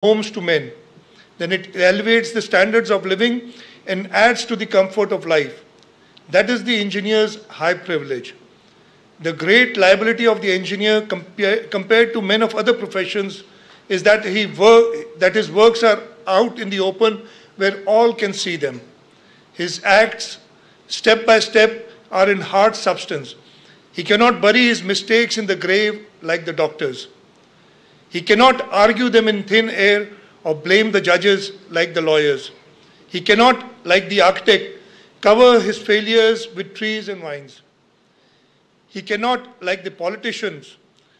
homes to men, then it elevates the standards of living and adds to the comfort of life. That is the engineer's high privilege. The great liability of the engineer compared to men of other professions is that his works are out in the open where all can see them. His acts, step by step, are in hard substance. He cannot bury his mistakes in the grave like the doctors. He cannot argue them in thin air or blame the judges like the lawyers. He cannot, like the architect, cover his failures with trees and vines. He cannot, like the politicians,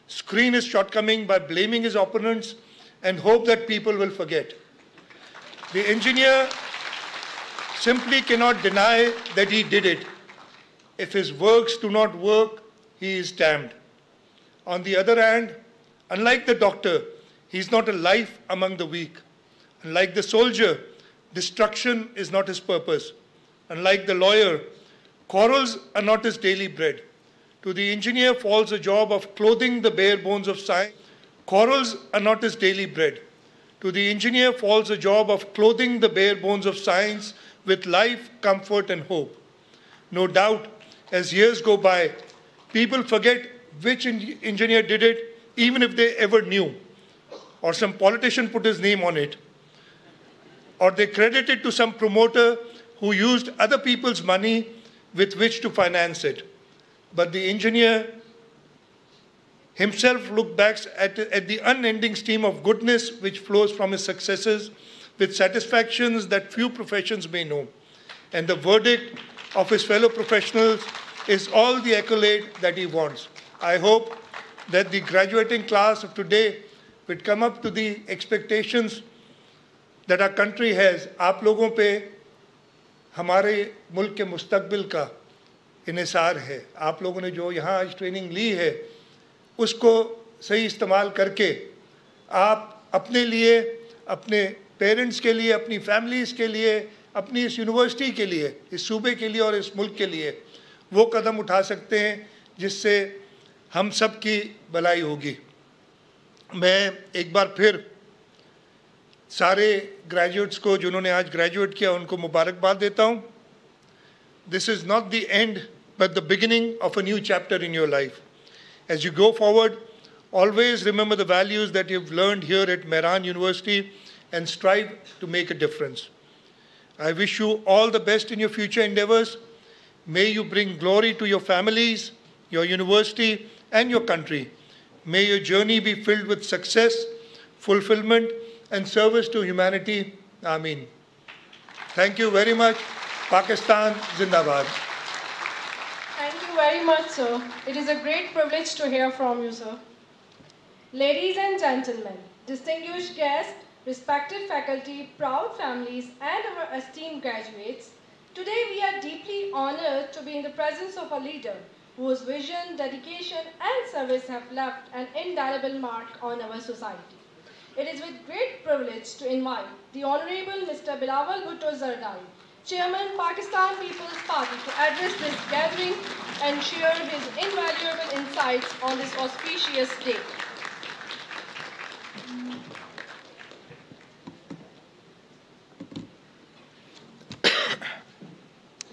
screen his shortcoming by blaming his opponents and hope that people will forget. The engineer simply cannot deny that he did it. If his works do not work, he is damned. On the other hand, unlike the doctor, he is not a life among the weak. Unlike the soldier, destruction is not his purpose. Unlike the lawyer, quarrels are not his daily bread. To the engineer falls the job of clothing the bare bones of science. Quarrels are not his daily bread. To the engineer falls the job of clothing the bare bones of science with life, comfort, and hope. No doubt, as years go by, people forget which engineer did it, even if they ever knew, or some politician put his name on it, or they credit it to some promoter who used other people's money with which to finance it. But the engineer himself looked back at the unending stream of goodness which flows from his successes with satisfactions that few professions may know. And the verdict of his fellow professionals is all the accolade that he wants. I hope that the graduating class of today will come up to the expectations that our country has. आप लोगों पे हमारे मुल्क के मुस्तकबिल का इन्हिसार है. आप लोगों ने जो यहाँ आज ट्रेनिंग ली है, उसको सही इस्तेमाल करके आप अपने लिए, अपने पेरेंट्स के लिए, अपनी फैमिलीज़ के लिए, अपनी इस यूनिवर्सिटी के लिए, इस सूबे के लिए और इस मुल्क के लिए वो कदम उठा सकते हैं जिससे हम सब की भलाई होगी. मैं एक बार फिर सारे ग्रेजुएट्स को जिन्होंने आज ग्रेजुएट किया उनको मुबारकबाद देता हूँ. This is not the end but the beginning of a new chapter in your life. As you go forward, always remember the values that you've learned here at Mehran University and strive to make a difference. I wish you all the best in your future endeavors. May you bring glory to your families, your university, and your country. May your journey be filled with success, fulfillment, and service to humanity. Ameen. Thank you very much. Pakistan Zindabad. Thank you very much, sir. It is a great privilege to hear from you, sir. Ladies and gentlemen, distinguished guests, respected faculty, proud families, and our esteemed graduates, today we are deeply honored to be in the presence of a leader whose vision, dedication, and service have left an indelible mark on our society. It is with great privilege to invite the Honorable Mr. Bilawal Bhutto, 𝗟IVE, Chairman, Pakistan People's Party, to address this gathering and share his invaluable insights on this auspicious day.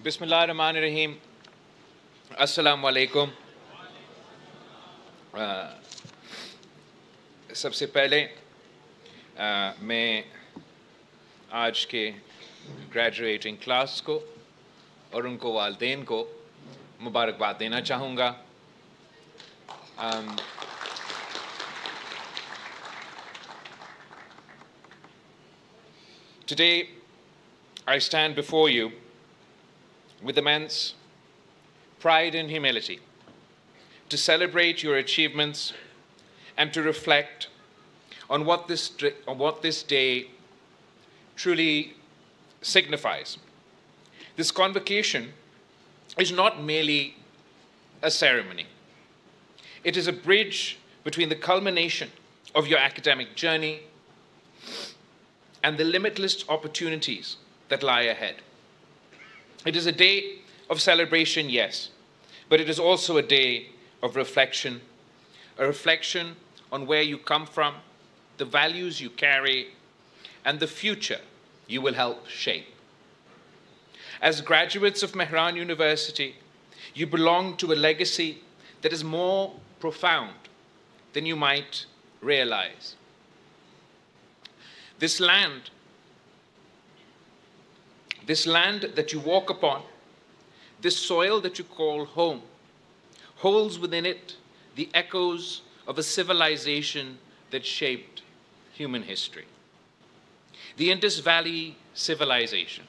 Bismillahirrahmanirrahim. Assalamu alaikum. सबसे पहले मैं आज के graduating class को और उनको वालिदैन को मुबारकबाद देना चाहूँगा. Today I stand before you with immense pride and humility to celebrate your achievements and to reflect on what this day truly signifies. This convocation is not merely a ceremony. It is a bridge between the culmination of your academic journey and the limitless opportunities that lie ahead. It is a day of celebration, yes, but it is also a day of reflection, a reflection on where you come from, the values you carry, and the future you will help shape. As graduates of Mehran University, you belong to a legacy that is more profound than you might realize. This land that you walk upon, this soil that you call home, holds within it the echoes of a civilization that shaped human history. The Indus Valley civilization.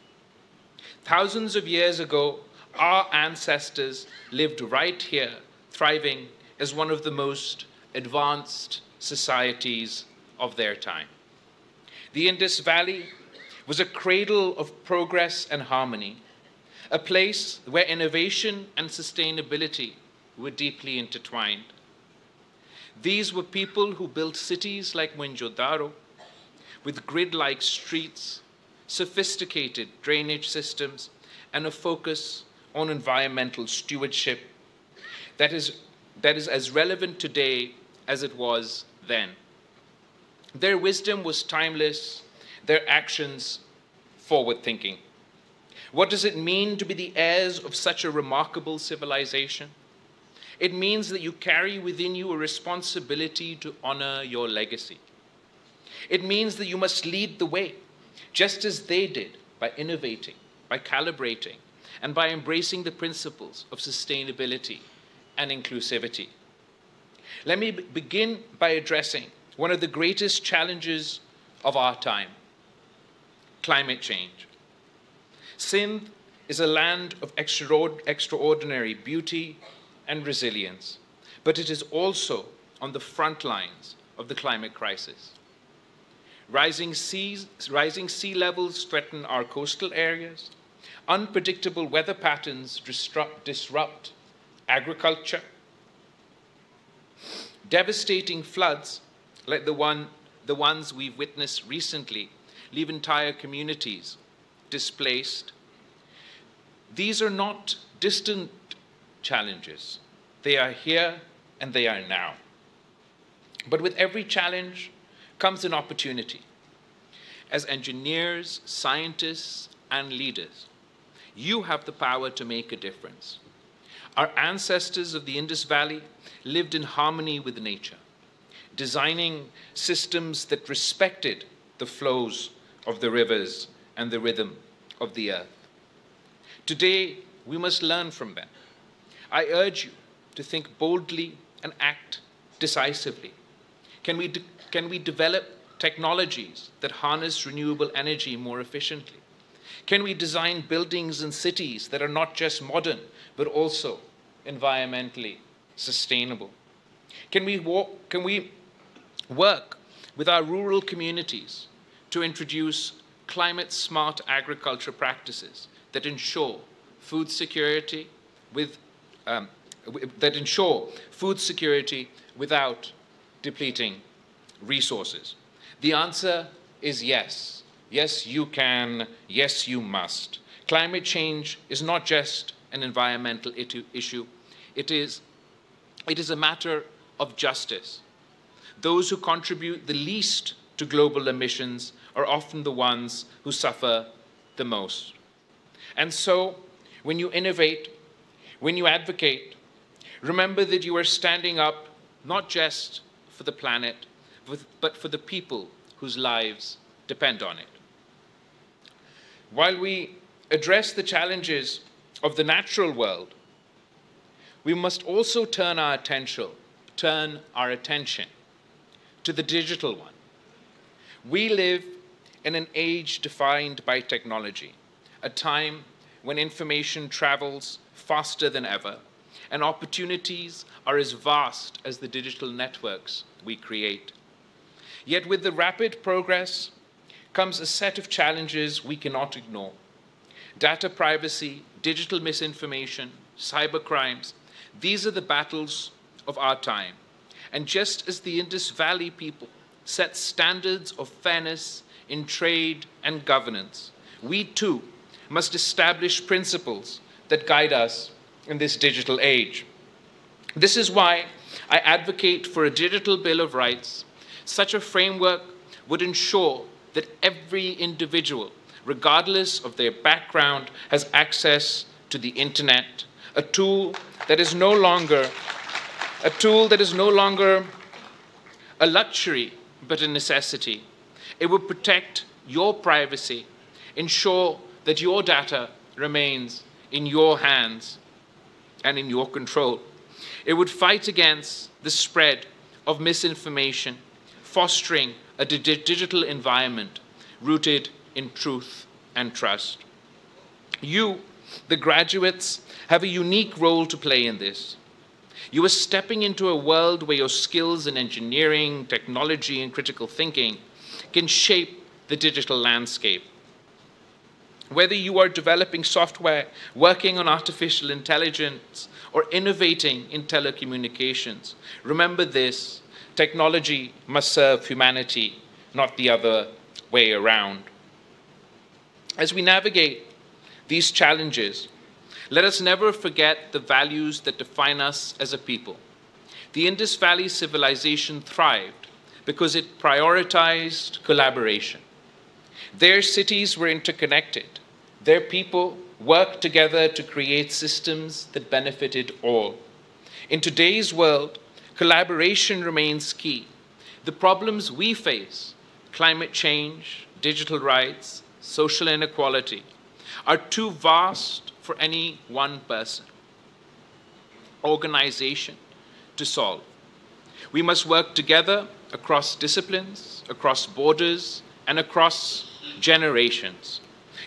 Thousands of years ago, our ancestors lived right here, thriving as one of the most advanced societies of their time. The Indus Valley was a cradle of progress and harmony, a place where innovation and sustainability were deeply intertwined. These were people who built cities like Mohenjo-daro, with grid-like streets, sophisticated drainage systems, and a focus on environmental stewardship that is as relevant today as it was then. Their wisdom was timeless, their actions forward-thinking. What does it mean to be the heirs of such a remarkable civilization? It means that you carry within you a responsibility to honor your legacy. It means that you must lead the way, just as they did, by innovating, by calibrating, and by embracing the principles of sustainability and inclusivity. Let me begin by addressing one of the greatest challenges of our time: climate change. Sindh is a land of extraordinary beauty and resilience, but it is also on the front lines of the climate crisis. Rising sea levels threaten our coastal areas. Unpredictable weather patterns disrupt agriculture. Devastating floods, like the ones we've witnessed recently, leave entire communities displaced. These are not distant challenges. They are here and they are now. But with every challenge comes an opportunity. As engineers, scientists, and leaders, you have the power to make a difference. Our ancestors of the Indus Valley lived in harmony with nature, designing systems that respected the flows of the rivers and the rhythm of the earth. Today, we must learn from them. I urge you to think boldly and act decisively. Can we develop technologies that harness renewable energy more efficiently? Can we design buildings and cities that are not just modern, but also environmentally sustainable? Can we work with our rural communities to introduce climate-smart agriculture practices that ensure food security without depleting resources? The answer is yes. Yes, you can. Yes, you must. Climate change is not just an environmental issue. It is a matter of justice. Those who contribute the least to global emissions are often the ones who suffer the most. And so, when you innovate, when you advocate, remember that you are standing up not just for the planet, but for the people whose lives depend on it. While we address the challenges of the natural world, we must also turn our attention to the digital one. We live in an age defined by technology, a time when information travels faster than ever, and opportunities are as vast as the digital networks we create. Yet with the rapid progress comes a set of challenges we cannot ignore. Data privacy, digital misinformation, cybercrimes, these are the battles of our time. And just as the Indus Valley people set standards of fairness in trade and governance, we too must establish principles that guide us in this digital age. This is why I advocate for a digital Bill of Rights. Such a framework would ensure that every individual, regardless of their background, has access to the internet, a tool that is no longer a luxury, but a necessity. It would protect your privacy, ensure that your data remains in your hands and in your control. It would fight against the spread of misinformation, fostering a digital environment rooted in truth and trust. You, the graduates, have a unique role to play in this. You are stepping into a world where your skills in engineering, technology, and critical thinking can shape the digital landscape. Whether you are developing software, working on artificial intelligence, or innovating in telecommunications, remember this: technology must serve humanity, not the other way around. As we navigate these challenges, let us never forget the values that define us as a people. The Indus Valley civilization thrived because it prioritized collaboration. Their cities were interconnected. Their people worked together to create systems that benefited all. In today's world, collaboration remains key. The problems we face, climate change, digital rights, social inequality, are too vast for any one person, organization to solve. We must work together across disciplines, across borders, and across generations.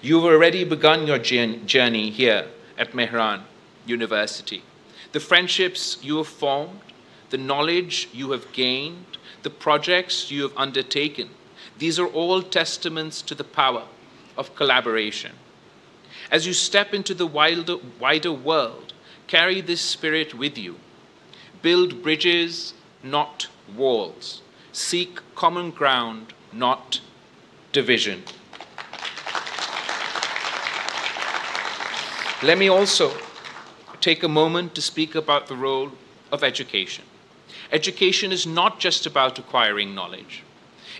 You've already begun your journey here at Mehran University. The friendships you have formed, the knowledge you have gained, the projects you have undertaken, these are all testaments to the power of collaboration. As you step into the wider world, carry this spirit with you. Build bridges, not walls. Seek common ground, not division. Let me also take a moment to speak about the role of education. Education is not just about acquiring knowledge.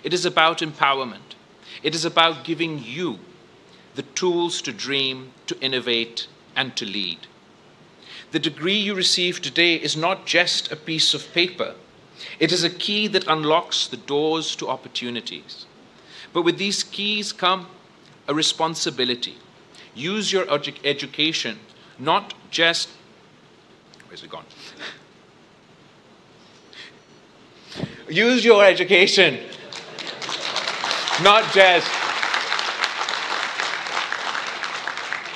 It is about empowerment. It is about giving you the tools to dream, to innovate, and to lead. The degree you receive today is not just a piece of paper. It is a key that unlocks the doors to opportunities. But with these keys come a responsibility. Use your education not just... Where's it gone? Use your education not just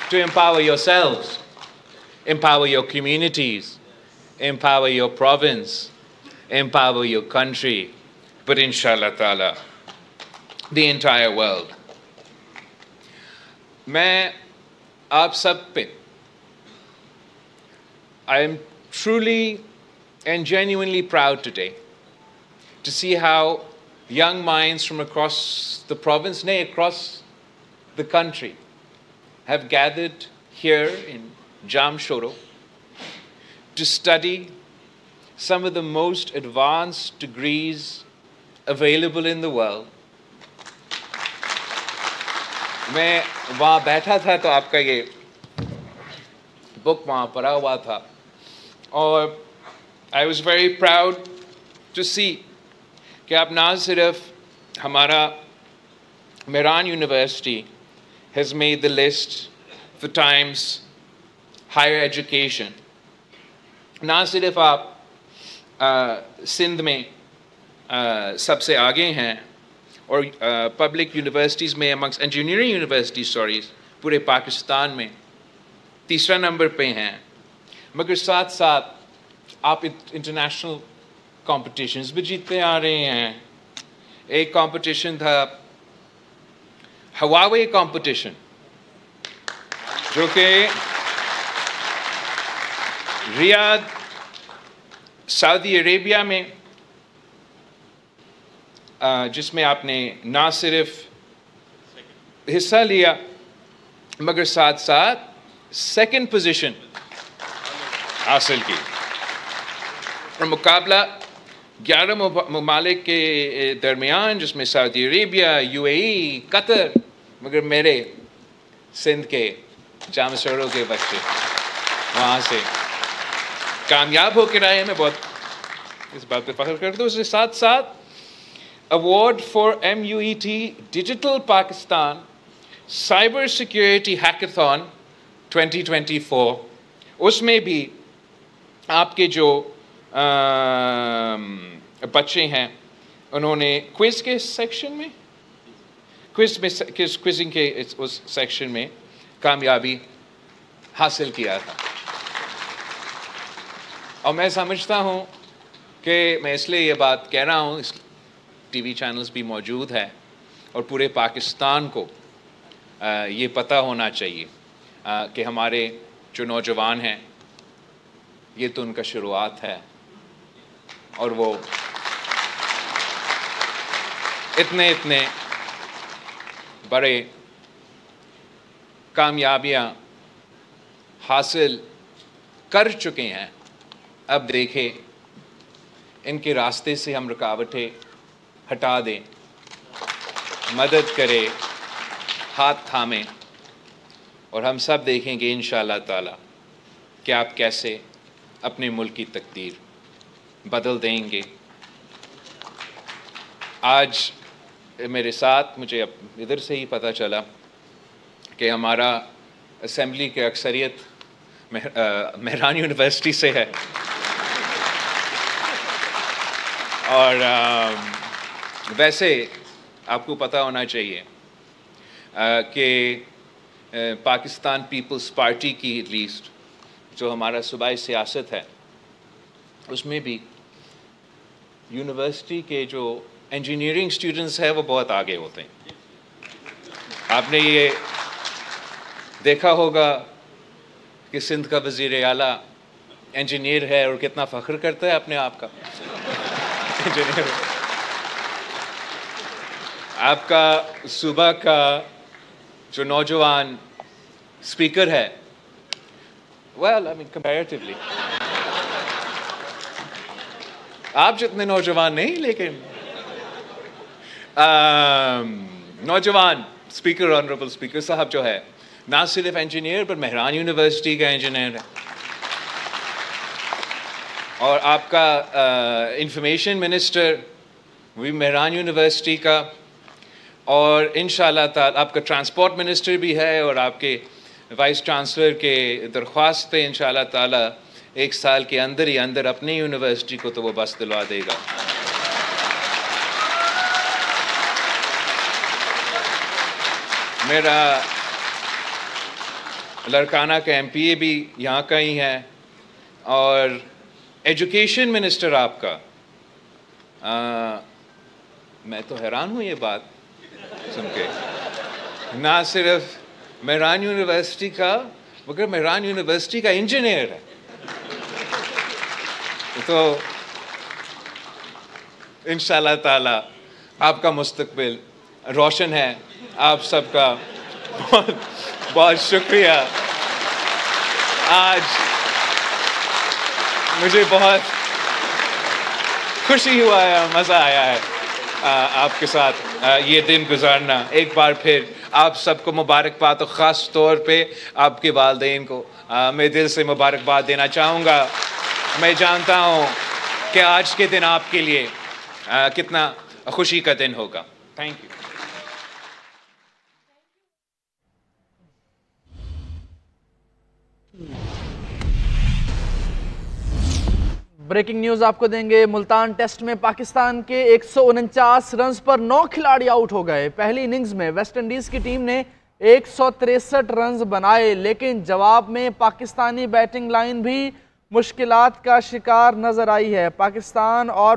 to empower yourselves, empower your communities, empower your province, empower your country, but inshallah ta'ala, the entire world. मैं आप सब पे, I am truly and genuinely proud today to see how young minds from across the province, nay, across the country, have gathered here in Jamshoro to study some of the most advanced degrees available in the world. मैं वहाँ बैठा था तो आपका ये book वहाँ पढ़ा हुआ था और I was very proud to see कि आप ना सिर्फ हमारा Mehran University has made the list for Times Higher Education. ना सिर्फ आप सिंध में सबसे आगे हैं और पब्लिक यूनिवर्सिटीज़ में amongst engineering universities, sorry, पूरे पाकिस्तान में तीसरा नंबर पे हैं, मगर साथ साथ आप इंटरनेशनल कॉम्पिटिशन्स भी जीतते आ रहे हैं. एक कॉम्पिटिशन था हवावे कॉम्पिटिशन जो कि रियाद सऊदी अरेबिया में जिसमें आपने ना सिर्फ हिस्सा लिया मगर साथ साथ सेकंड पोजीशन हासिल की और मुकाबला 11 ममालिक के दरमियान, जिसमें सऊदी अरेबिया, UAE, कतर, मगर मेरे सिंध के जामसरों के बच्चे वहाँ से कामयाब होकर आए। मैं बहुत इस बात पे फख्र करता हूँ। उसके साथ साथ award for MUET digital Pakistan cyber security hackathon 2024, उसमें भी आपके जो बच्चे हैं उन्होंने क्विज़ के सेक्शन में क्विजिंग के उस सेक्शन में कामयाबी हासिल किया था। और मैं समझता हूँ कि मैं इसलिए ये बात कह रहा हूँ, इस TV चैनल्स भी मौजूद है और पूरे पाकिस्तान को ये पता होना चाहिए कि हमारे जो नौजवान हैं ये तो उनका शुरुआत है और वो इतने इतने बड़े कामयाबियाँ हासिल कर चुके हैं। अब देखें इनके रास्ते से हम रुकावटें हटा दें, मदद करें, हाथ थामें और हम सब देखेंगे इंशाअल्लाह ताला कि आप कैसे अपने मुल्क की तकदीर बदल देंगे। आज मेरे साथ मुझे अब इधर से ही पता चला कि हमारा असेंबली के अक्सरियत मेहरान यूनिवर्सिटी से है और वैसे आपको पता होना चाहिए कि पाकिस्तान पीपल्स पार्टी की एटलीस्ट जो हमारा सूबाई सियासत है उसमें भी यूनिवर्सिटी के जो इंजीनियरिंग स्टूडेंट्स हैं वो बहुत आगे होते हैं। आपने ये देखा होगा कि सिंध का वज़ीर आला इंजीनियर है और कितना फ़ख्र करता है अपने आप का इंजीनियर। आपका सूबा का जो नौजवान स्पीकर है, वेल आई मीन कंपैरेटिवली आप जितने नौजवान नहीं, लेकिन नौजवान स्पीकर, ऑनरेबल स्पीकर साहब जो है ना सिर्फ इंजीनियर पर मेहरान यूनिवर्सिटी का इंजीनियर है। और आपका इंफॉर्मेशन मिनिस्टर भी मेहरान यूनिवर्सिटी का, और इंशाअल्लाह ताला आपका ट्रांसपोर्ट मिनिस्टर भी है और आपके वाइस चांसलर के दरख्वास्त पे इंशाअल्लाह ताला 1 साल के अंदर ही अंदर अपनी यूनिवर्सिटी को तो वो बस दिलवा देगा। मेरा लड़काना का MPA भी यहाँ का ही है और एजुकेशन मिनिस्टर आपका, मैं तो हैरान हूँ ये बात सुन के, ना सिर्फ मेहरान यूनिवर्सिटी का मगर मेहरान यूनिवर्सिटी का इंजीनियर है। तो इंशाअल्लाह ताला आपका मुस्तकबिल रोशन है। आप सबका बहुत बहुत शुक्रिया। आज मुझे बहुत खुशी हुआ है, मज़ा आया है आपके साथ ये दिन गुजारना। एक बार फिर आप सबको मुबारकबाद, और ख़ास तौर पे आपके वालिदैन को मैं दिल से मुबारकबाद देना चाहूँगा। मैं जानता हूँ कि आज के दिन आपके लिए कितना खुशी का दिन होगा। Thank you. ब्रेकिंग न्यूज आपको देंगे। मुल्तान टेस्ट में पाकिस्तान के 149 रन्स पर 9 खिलाड़ी आउट हो गए। पहली इनिंग्स में वेस्ट इंडीज की टीम ने 163 रन्स बनाए, लेकिन जवाब में पाकिस्तानी बैटिंग लाइन भी मुश्किलात का शिकार नजर आई है। पाकिस्तान और